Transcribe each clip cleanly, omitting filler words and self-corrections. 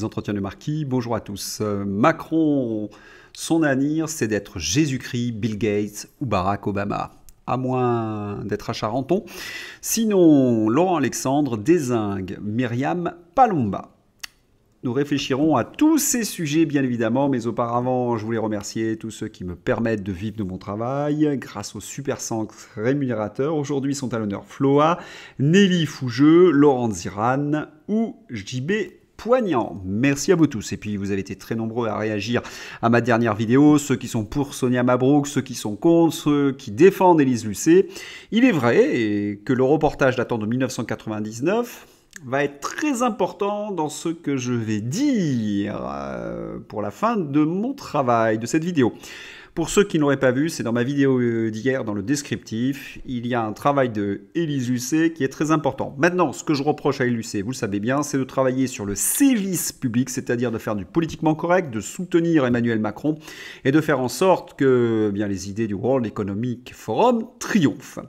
entretiens de Marquis. Bonjour à tous. Macron, son avenir, c'est d'être Jésus-Christ, Bill Gates ou Barack Obama. À moins d'être à Charenton. Sinon, Laurent Alexandre dézingue Myriam Palomba. Nous réfléchirons à tous ces sujets, bien évidemment, mais auparavant, je voulais remercier tous ceux qui me permettent de vivre de mon travail grâce aux super centres rémunérateurs. Aujourd'hui sont à l'honneur Floa, Nelly Fougeux, Laurent Ziran ou JB Poignant. Merci à vous tous. Et puis, vous avez été très nombreux à réagir à ma dernière vidéo. Ceux qui sont pour Sonia Mabrouk, ceux qui sont contre, ceux qui défendent Élise Lucet. Il est vrai que le reportage datant de 1999 va être très important dans ce que je vais dire pour la fin de mon travail, de cette vidéo. Pour ceux qui ne l'auraient pas vu, c'est dans ma vidéo d'hier, dans le descriptif, il y a un travail de Élise Lucet qui est très important. Maintenant, ce que je reproche à Élise Lucet, vous le savez bien, c'est de travailler sur le sévice public, c'est-à-dire de faire du politiquement correct, de soutenir Emmanuel Macron et de faire en sorte que les idées du World Economic Forum triomphent.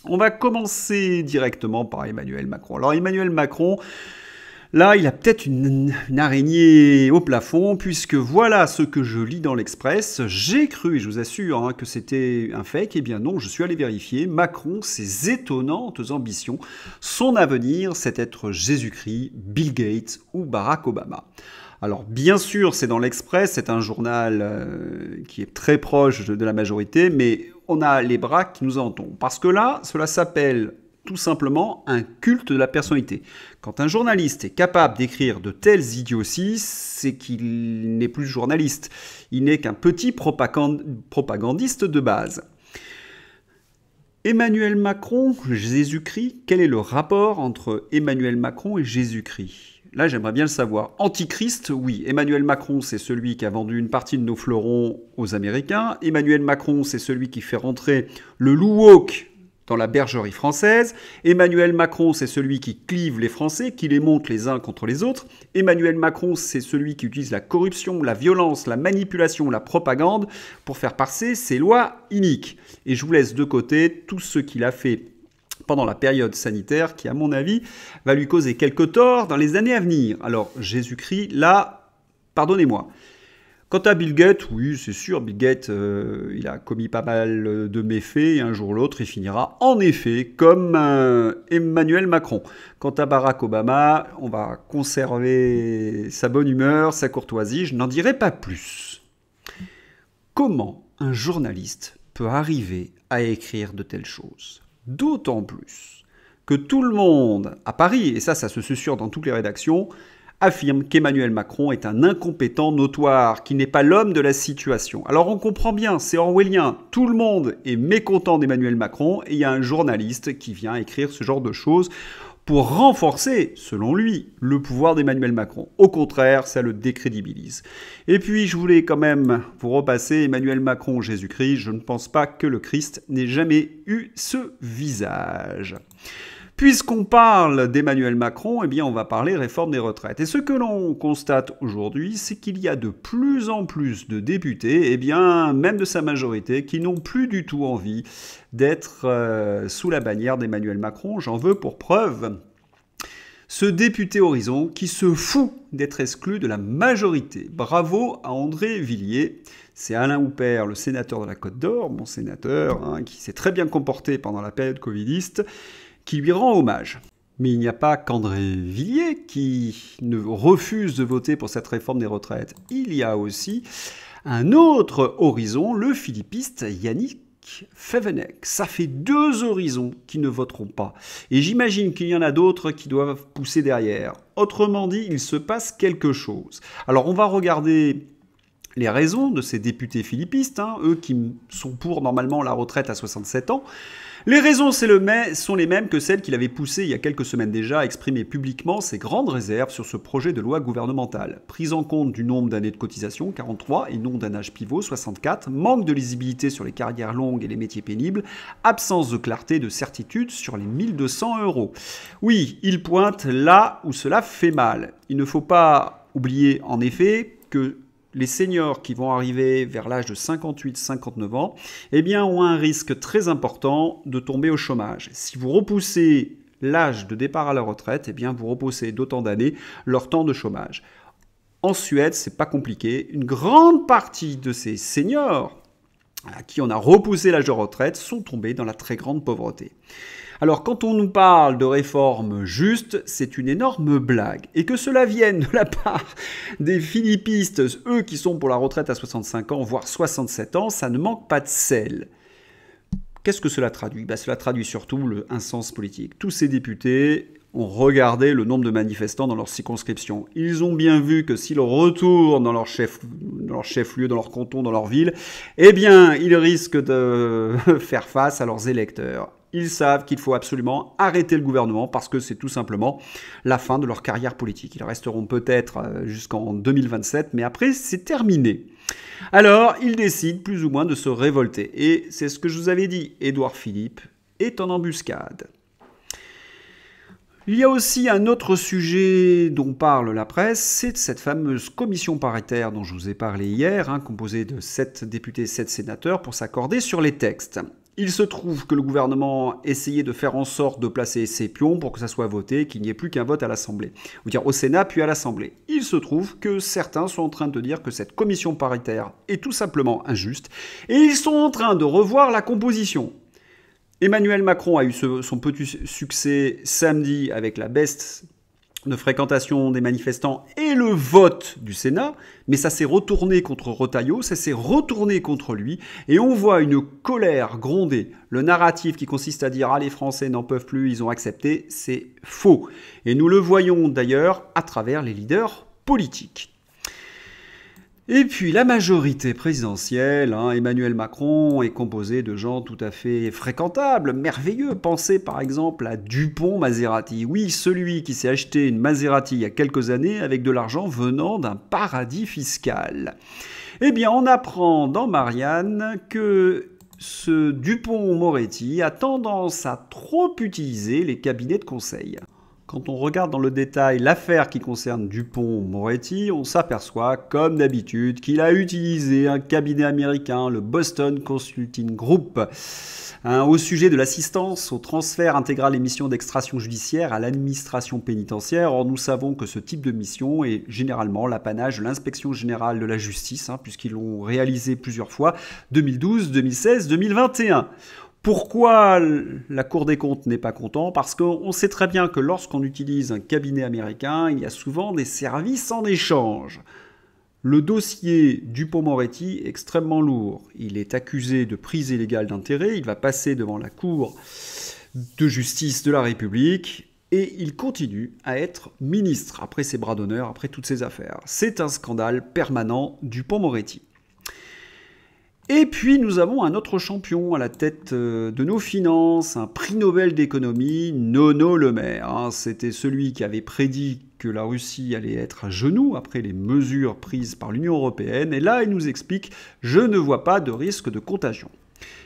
On va commencer directement par Emmanuel Macron. Alors Emmanuel Macron, là, il a peut-être une araignée au plafond, puisque voilà ce que je lis dans l'Express. J'ai cru, et je vous assure que c'était un fake. Eh bien non, je suis allé vérifier. Macron, ses étonnantes ambitions. Son avenir, c'est être Jésus-Christ, Bill Gates ou Barack Obama. Alors bien sûr, c'est dans l'Express, c'est un journal qui est très proche de la majorité, mais on a les bras qui nous en tombent. Parce que là, cela s'appelle tout simplement un culte de la personnalité. Quand un journaliste est capable d'écrire de telles idioties, c'est qu'il n'est plus journaliste. Il n'est qu'un petit propagandiste de base. Emmanuel Macron, Jésus-Christ, quel est le rapport entre Emmanuel Macron et Jésus-Christ ? Là, j'aimerais bien le savoir. Antichrist, oui. Emmanuel Macron, c'est celui qui a vendu une partie de nos fleurons aux Américains. Emmanuel Macron, c'est celui qui fait rentrer le loup woke dans la bergerie française. Emmanuel Macron, c'est celui qui clive les Français, qui les monte les uns contre les autres. Emmanuel Macron, c'est celui qui utilise la corruption, la violence, la manipulation, la propagande pour faire passer ses lois iniques. Et je vous laisse de côté tout ce qu'il a fait pendant la période sanitaire qui, à mon avis, va lui causer quelques torts dans les années à venir. Alors, Jésus-Christ, là, pardonnez-moi. Quant à Bill Gates, oui, c'est sûr, Bill Gates, il a commis pas mal de méfaits, et un jour ou l'autre, il finira en effet comme Emmanuel Macron. Quant à Barack Obama, on va conserver sa bonne humeur, sa courtoisie, je n'en dirai pas plus. Comment un journaliste peut arriver à écrire de telles choses ? D'autant plus que tout le monde à Paris, et ça se susurre dans toutes les rédactions, affirme qu'Emmanuel Macron est un incompétent notoire, qu'il n'est pas l'homme de la situation. Alors on comprend bien, c'est orwellien, tout le monde est mécontent d'Emmanuel Macron et il y a un journaliste qui vient écrire ce genre de choses pour renforcer, selon lui, le pouvoir d'Emmanuel Macron. Au contraire, ça le décrédibilise. Et puis, je voulais quand même vous repasser Emmanuel Macron, Jésus-Christ. Je ne pense pas que le Christ n'ait jamais eu ce visage. Puisqu'on parle d'Emmanuel Macron, eh bien, on va parler réforme des retraites. Et ce que l'on constate aujourd'hui, c'est qu'il y a de plus en plus de députés, eh bien, même de sa majorité, qui n'ont plus du tout envie d'être sous la bannière d'Emmanuel Macron. J'en veux pour preuve ce député Horizon qui se fout d'être exclu de la majorité. Bravo à André Villiers. C'est Alain Houpert, le sénateur de la Côte d'Or, mon sénateur, qui s'est très bien comporté pendant la période covidiste, qui lui rend hommage. Mais il n'y a pas qu'André Villiers qui ne refuse de voter pour cette réforme des retraites. Il y a aussi un autre horizon, le philippiste Yannick Févenec. Ça fait deux horizons qui ne voteront pas. Et j'imagine qu'il y en a d'autres qui doivent pousser derrière. Autrement dit, il se passe quelque chose. Alors on va regarder les raisons de ces députés philippistes, eux qui sont pour normalement la retraite à 67 ans. Les raisons sont les mêmes que celles qu'il avait poussées il y a quelques semaines déjà à exprimer publiquement ses grandes réserves sur ce projet de loi gouvernementale. Prise en compte du nombre d'années de cotisation, 43, et non d'un âge pivot, 64, manque de lisibilité sur les carrières longues et les métiers pénibles, absence de clarté et de certitude sur les 1200 €. Oui, il pointe là où cela fait mal. Il ne faut pas oublier en effet que les seniors qui vont arriver vers l'âge de 58-59 ans, eh bien, ont un risque très important de tomber au chômage. Si vous repoussez l'âge de départ à la retraite, eh bien, vous repoussez d'autant d'années leur temps de chômage. En Suède, c'est pas compliqué. Une grande partie de ces seniors à qui on a repoussé l'âge de retraite sont tombés dans la très grande pauvreté. Alors quand on nous parle de réformes justes, c'est une énorme blague. Et que cela vienne de la part des philippistes, eux qui sont pour la retraite à 65 ans, voire 67 ans, ça ne manque pas de sel. Qu'est-ce que cela traduit ? Cela traduit surtout un sens politique. Tous ces députés ont regardé le nombre de manifestants dans leur circonscription. Ils ont bien vu que s'ils retournent dans leur chef-lieu, dans leur canton, dans leur ville, eh bien, ils risquent de faire face à leurs électeurs. Ils savent qu'il faut absolument arrêter le gouvernement parce que c'est tout simplement la fin de leur carrière politique. Ils resteront peut-être jusqu'en 2027, mais après, c'est terminé. Alors, ils décident plus ou moins de se révolter. Et c'est ce que je vous avais dit, Édouard Philippe est en embuscade. Il y a aussi un autre sujet dont parle la presse, c'est cette fameuse commission paritaire dont je vous ai parlé hier, composée de 7 députés et 7 sénateurs pour s'accorder sur les textes. Il se trouve que le gouvernement essayait de faire en sorte de placer ses pions pour que ça soit voté, qu'il n'y ait plus qu'un vote à l'Assemblée. Ou dire au Sénat puis à l'Assemblée. Il se trouve que certains sont en train de dire que cette commission paritaire est tout simplement injuste et ils sont en train de revoir la composition. Emmanuel Macron a eu son petit succès samedi avec la baisse de fréquentation des manifestants et le vote du Sénat, mais ça s'est retourné contre Retailleau, ça s'est retourné contre lui, et on voit une colère gronder. Le narratif qui consiste à dire « Ah, les Français n'en peuvent plus, ils ont accepté », c'est faux. Et nous le voyons d'ailleurs à travers les leaders politiques. Et puis la majorité présidentielle, Emmanuel Macron est composé de gens tout à fait fréquentables, merveilleux. Pensez par exemple à Dupont Maserati. Oui, celui qui s'est acheté une Maserati il y a quelques années avec de l'argent venant d'un paradis fiscal. Eh bien, on apprend dans Marianne que ce Dupond-Moretti a tendance à trop utiliser les cabinets de conseil. Quand on regarde dans le détail l'affaire qui concerne Dupond-Moretti, on s'aperçoit, comme d'habitude, qu'il a utilisé un cabinet américain, le Boston Consulting Group, au sujet de l'assistance au transfert intégral des missions d'extraction judiciaire à l'administration pénitentiaire. Or, nous savons que ce type de mission est généralement l'apanage de l'inspection générale de la justice, puisqu'ils l'ont réalisé plusieurs fois, 2012, 2016, 2021. Pourquoi la Cour des comptes n'est pas content ? Parce qu'on sait très bien que lorsqu'on utilise un cabinet américain, il y a souvent des services en échange. Le dossier Dupond-Moretti est extrêmement lourd. Il est accusé de prise illégale d'intérêt, il va passer devant la Cour de justice de la République et il continue à être ministre après ses bras d'honneur, après toutes ces affaires. C'est un scandale permanent Dupond-Moretti. Et puis nous avons un autre champion à la tête de nos finances, un prix Nobel d'économie, Nono Le Maire. C'était celui qui avait prédit que la Russie allait être à genoux après les mesures prises par l'Union européenne. Et là, il nous explique « Je ne vois pas de risque de contagion ».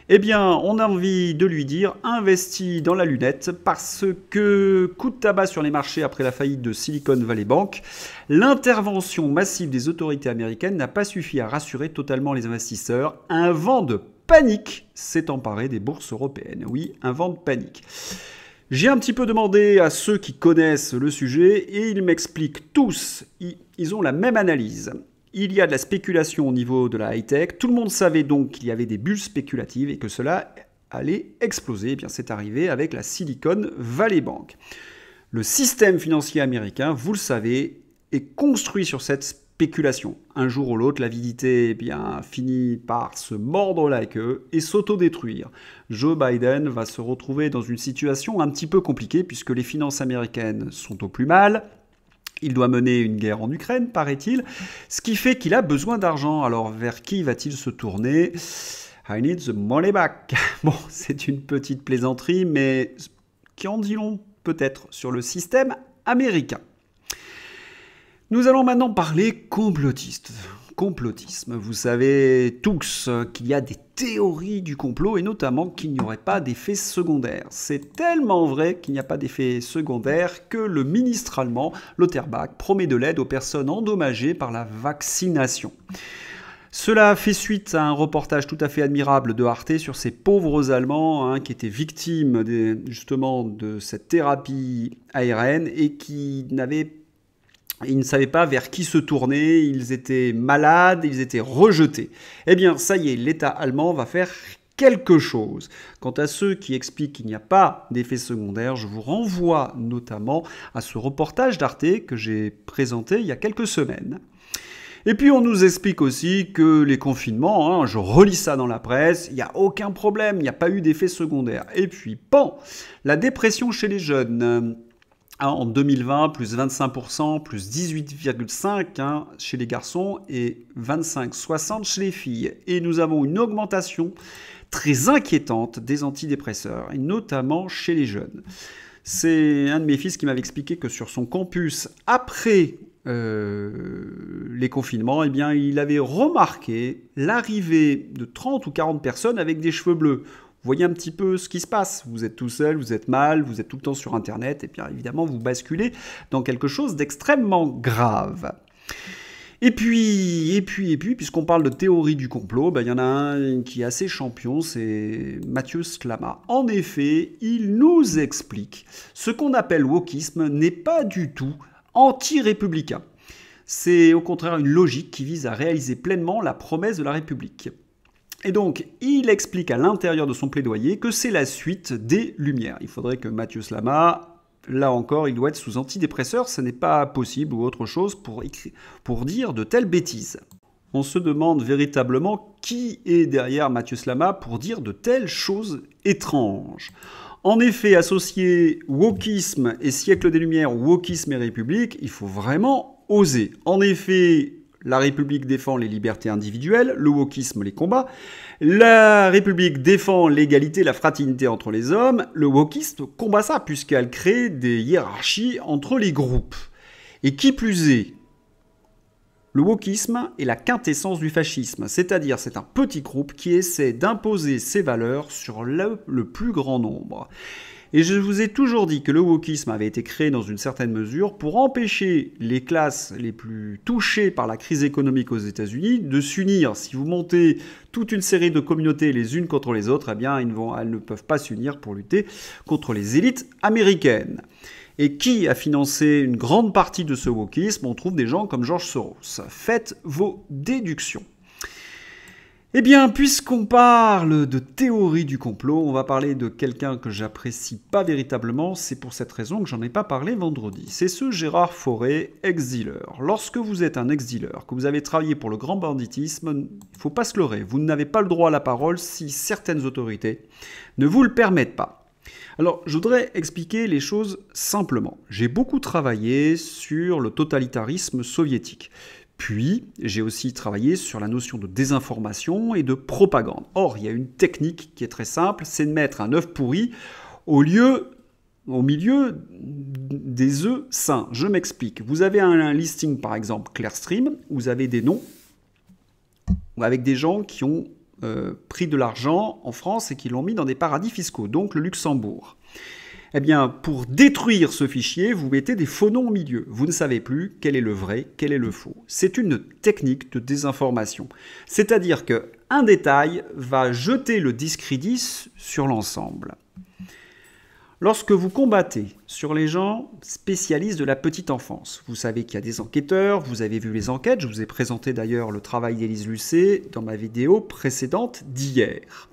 Eh bien, on a envie de lui dire « Investis dans la lunette » parce que coup de tabac sur les marchés après la faillite de Silicon Valley Bank, l'intervention massive des autorités américaines n'a pas suffi à rassurer totalement les investisseurs. Un vent de panique s'est emparé des bourses européennes. Oui, un vent de panique. J'ai un petit peu demandé à ceux qui connaissent le sujet et ils m'expliquent tous, ils ont la même analyse. Il y a de la spéculation au niveau de la high-tech. Tout le monde savait donc qu'il y avait des bulles spéculatives et que cela allait exploser. Eh bien, c'est arrivé avec la Silicon Valley Bank. Le système financier américain, vous le savez, est construit sur cette spéculation. Un jour ou l'autre, l'avidité finit par se mordre la queue et s'autodétruire. Joe Biden va se retrouver dans une situation un petit peu compliquée puisque les finances américaines sont au plus mal. Il doit mener une guerre en Ukraine, paraît-il, ce qui fait qu'il a besoin d'argent. Alors, vers qui va-t-il se tourner ? I need the money back. Bon, c'est une petite plaisanterie, mais qui en dit long, peut-être, sur le système américain. Nous allons maintenant parler complotisme. Vous savez tous qu'il y a des théories du complot et notamment qu'il n'y aurait pas d'effet secondaire. C'est tellement vrai qu'il n'y a pas d'effet secondaire que le ministre allemand, Lauterbach, promet de l'aide aux personnes endommagées par la vaccination. Cela fait suite à un reportage tout à fait admirable de Arte sur ces pauvres Allemands qui étaient victimes justement de cette thérapie ARN et qui n'avaient Ils ne savaient pas vers qui se tourner, ils étaient malades, ils étaient rejetés. Eh bien, ça y est, l'État allemand va faire quelque chose. Quant à ceux qui expliquent qu'il n'y a pas d'effet secondaire, je vous renvoie notamment à ce reportage d'Arte que j'ai présenté il y a quelques semaines. Et puis on nous explique aussi que les confinements, je relis ça dans la presse, il n'y a aucun problème, il n'y a pas eu d'effet secondaire. Et puis, la dépression chez les jeunes. En 2020, plus 25%, plus 18,5% chez les garçons et 25,60% chez les filles. Et nous avons une augmentation très inquiétante des antidépresseurs, et notamment chez les jeunes. C'est un de mes fils qui m'avait expliqué que sur son campus, après les confinements, eh bien, il avait remarqué l'arrivée de 30 ou 40 personnes avec des cheveux bleus. Vous voyez un petit peu ce qui se passe. Vous êtes tout seul, vous êtes mal, vous êtes tout le temps sur Internet, et bien évidemment, vous basculez dans quelque chose d'extrêmement grave. Et puis, puisqu'on parle de théorie du complot, il y en a un qui est assez champion, c'est Mathieu Slama. En effet, il nous explique ce qu'on appelle wokisme n'est pas du tout anti-républicain. C'est au contraire une logique qui vise à réaliser pleinement la promesse de la République. Et donc, il explique à l'intérieur de son plaidoyer que c'est la suite des Lumières. Il faudrait que Mathieu Slama, là encore, il doit être sous antidépresseur, ce n'est pas possible ou autre chose pour dire de telles bêtises. On se demande véritablement qui est derrière Mathieu Slama pour dire de telles choses étranges. En effet, associer wokisme et siècle des Lumières, wokisme et République, il faut vraiment oser. En effet, la République défend les libertés individuelles, le wokisme les combat. La République défend l'égalité, la fraternité entre les hommes. Le wokisme combat ça, puisqu'elle crée des hiérarchies entre les groupes. Et qui plus est, le wokisme est la quintessence du fascisme, c'est-à-dire c'est un petit groupe qui essaie d'imposer ses valeurs sur le plus grand nombre. Et je vous ai toujours dit que le wokisme avait été créé dans une certaine mesure pour empêcher les classes les plus touchées par la crise économique aux États-Unis de s'unir. Si vous montez toute une série de communautés les unes contre les autres, eh bien, elles ne peuvent pas s'unir pour lutter contre les élites américaines. Et qui a financé une grande partie de ce wokisme? On trouve des gens comme George Soros. Faites vos déductions. Eh bien, puisqu'on parle de théorie du complot, on va parler de quelqu'un que j'apprécie pas véritablement. C'est pour cette raison que j'en ai pas parlé vendredi. C'est ce Gérard Fauré, ex-dealer. Lorsque vous êtes un ex-dealer, que vous avez travaillé pour le grand banditisme, il ne faut pas se leurrer. Vous n'avez pas le droit à la parole si certaines autorités ne vous le permettent pas. Alors, je voudrais expliquer les choses simplement. J'ai beaucoup travaillé sur le totalitarisme soviétique. Puis, j'ai aussi travaillé sur la notion de désinformation et de propagande. Or, il y a une technique qui est très simple, c'est de mettre un œuf pourri au milieu des œufs sains. Je m'explique. Vous avez un listing, par exemple, Clearstream, vous avez des noms avec des gens qui ont pris de l'argent en France et qui l'ont mis dans des paradis fiscaux, donc le Luxembourg. Eh bien, pour détruire ce fichier, vous mettez des faux noms au milieu. Vous ne savez plus quel est le vrai, quel est le faux. C'est une technique de désinformation. C'est-à-dire qu'un détail va jeter le discrédit sur l'ensemble. Lorsque vous combattez sur les gens spécialistes de la petite enfance, vous savez qu'il y a des enquêteurs, vous avez vu les enquêtes, je vous ai présenté d'ailleurs le travail d'Élise Lucet dans ma vidéo précédente d'hier.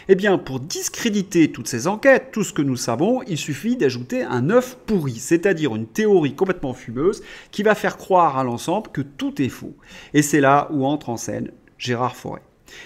Eh bien, pour discréditer toutes ces enquêtes, tout ce que nous savons, il suffit d'ajouter un œuf pourri, c'est-à-dire une théorie complètement fumeuse qui va faire croire à l'ensemble que tout est faux. Et c'est là où entre en scène Gérard Fauré.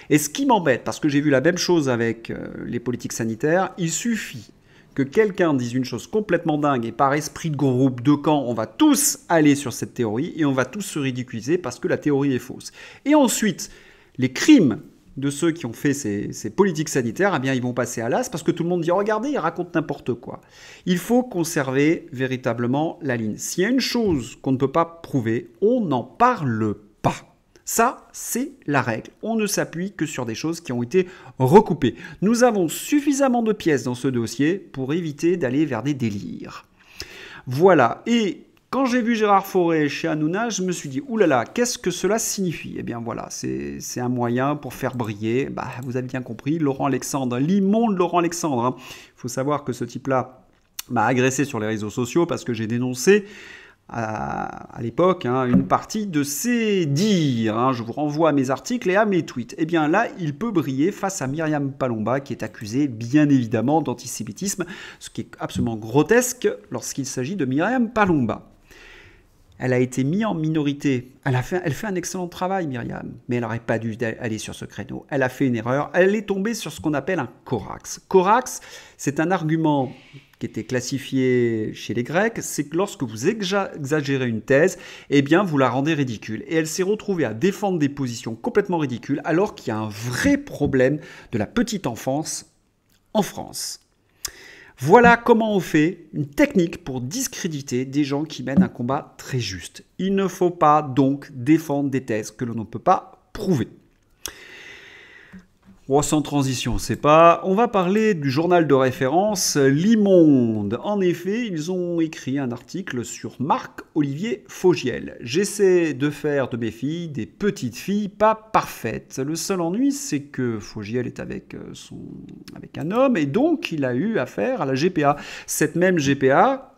Et ce qui m'embête, parce que j'ai vu la même chose avec les politiques sanitaires, il suffit que quelqu'un dise une chose complètement dingue et par esprit de groupe, de camp, on va tous aller sur cette théorie et on va tous se ridiculiser parce que la théorie est fausse. Et ensuite, les crimes de ceux qui ont fait ces politiques sanitaires, eh bien, ils vont passer à l'as parce que tout le monde dit « Regardez, ils racontent n'importe quoi ». Il faut conserver véritablement la ligne. S'il y a une chose qu'on ne peut pas prouver, on n'en parle pas. Ça, c'est la règle. On ne s'appuie que sur des choses qui ont été recoupées. Nous avons suffisamment de pièces dans ce dossier pour éviter d'aller vers des délires. Voilà. Et quand j'ai vu Gérard Fauré chez Hanouna, je me suis dit, oulala, qu'est-ce que cela signifie? Eh bien voilà, c'est un moyen pour faire briller, vous avez bien compris, Laurent Alexandre, l'immonde Laurent Alexandre. Il faut savoir que ce type-là m'a agressé sur les réseaux sociaux parce que j'ai dénoncé à l'époque une partie de ses dires. Je vous renvoie à mes articles et à mes tweets. Et bien là, il peut briller face à Myriam Palomba, qui est accusée bien évidemment d'antisémitisme, ce qui est absolument grotesque lorsqu'il s'agit de Myriam Palomba. Elle a été mise en minorité. Elle fait un excellent travail, Myriam, mais elle n'aurait pas dû aller sur ce créneau. Elle a fait une erreur. Elle est tombée sur ce qu'on appelle un corax. Corax, c'est un argument qui était classifié chez les Grecs, c'est que lorsque vous exagérez une thèse, eh bien vous la rendez ridicule. Et elle s'est retrouvée à défendre des positions complètement ridicules, alors qu'il y a un vrai problème de la petite enfance en France. Voilà comment on fait une technique pour discréditer des gens qui mènent un combat très juste. Il ne faut pas donc défendre des thèses que l'on ne peut pas prouver. Sans transition, c'est pas. On va parler du journal de référence L'Imonde. En effet, ils ont écrit un article sur Marc-Olivier Fogiel. J'essaie de faire de mes filles des petites filles pas parfaites. Le seul ennui, c'est que Fogiel est avec un homme et donc il a eu affaire à la GPA. Cette même GPA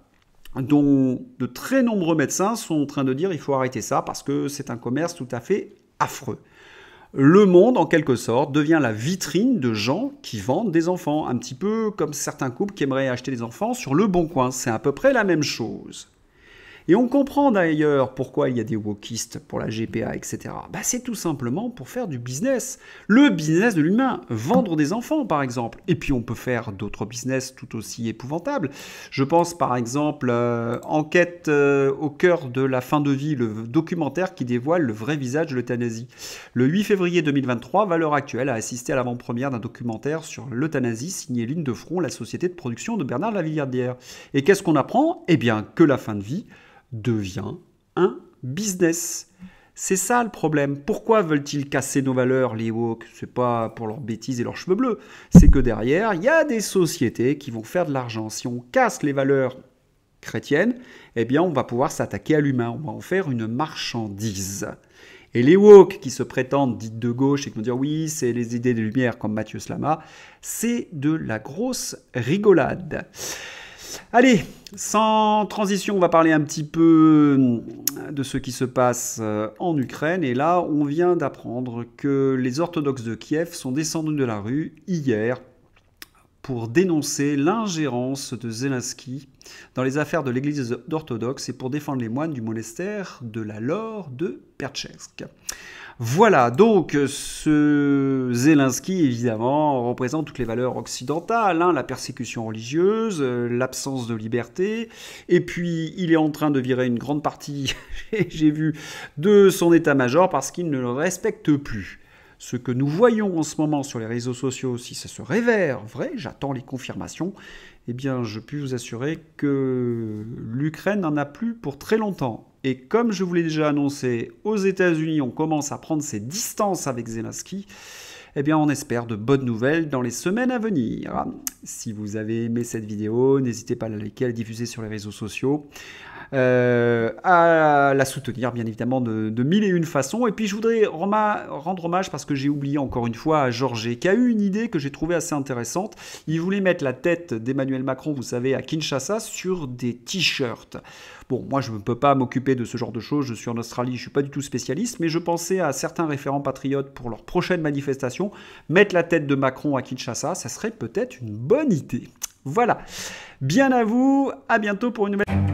dont de très nombreux médecins sont en train de dire il faut arrêter ça parce que c'est un commerce tout à fait affreux. Le Monde, en quelque sorte, devient la vitrine de gens qui vendent des enfants. Un petit peu comme certains couples qui aimeraient acheter des enfants sur Le Bon Coin. C'est à peu près la même chose. Et on comprend d'ailleurs pourquoi il y a des wokistes pour la GPA, etc. C'est tout simplement pour faire du business. Le business de l'humain. Vendre des enfants, par exemple. Et puis on peut faire d'autres business tout aussi épouvantables. Je pense par exemple Enquête au cœur de la fin de vie, le documentaire qui dévoile le vrai visage de l'euthanasie. Le 8 février 2023, Valeurs Actuelles a assisté à l'avant-première d'un documentaire sur l'euthanasie signé Ligne de Front, la société de production de Bernard Lavillardière. Et qu'est-ce qu'on apprend ? Eh bien que la fin de vie devient un business. C'est ça le problème. Pourquoi veulent-ils casser nos valeurs, les woke ? C'est pas pour leurs bêtises et leurs cheveux bleus. C'est que derrière, il y a des sociétés qui vont faire de l'argent. Si on casse les valeurs chrétiennes, eh bien, on va pouvoir s'attaquer à l'humain. On va en faire une marchandise. Et les woke qui se prétendent dites de gauche et qui vont dire oui, c'est les idées des Lumières comme Mathieu Slama, c'est de la grosse rigolade. Allez, sans transition, on va parler un petit peu de ce qui se passe en Ukraine. Et là, on vient d'apprendre que les orthodoxes de Kiev sont descendus de la rue hier pour dénoncer l'ingérence de Zelensky dans les affaires de l'église orthodoxe et pour défendre les moines du monastère de la Laure de Pertchevsk. Voilà, donc ce Zelensky, évidemment, représente toutes les valeurs occidentales, la persécution religieuse, l'absence de liberté, et puis il est en train de virer une grande partie, j'ai vu, de son état-major parce qu'il ne le respecte plus. Ce que nous voyons en ce moment sur les réseaux sociaux, si ça se révèle vrai, j'attends les confirmations, eh bien je puis vous assurer que l'Ukraine n'en a plus pour très longtemps. Et comme je vous l'ai déjà annoncé, aux États-Unis, on commence à prendre ses distances avec Zelensky. Eh bien, on espère de bonnes nouvelles dans les semaines à venir. Si vous avez aimé cette vidéo, n'hésitez pas à la liker, à la diffuser sur les réseaux sociaux. À la soutenir bien évidemment de mille et une façons. Et puis je voudrais rendre hommage parce que j'ai oublié encore une fois à Georges qui a eu une idée que j'ai trouvée assez intéressante. Il voulait mettre la tête d'Emmanuel Macron, vous savez, à Kinshasa sur des t-shirts. Bon, moi je ne peux pas m'occuper de ce genre de choses, je suis en Australie, je ne suis pas du tout spécialiste, mais je pensais à certains référents patriotes pour leur prochaine manifestation. Mettre la tête de Macron à Kinshasa, ça serait peut-être une bonne idée. Voilà. Bien à vous, à bientôt pour une nouvelle...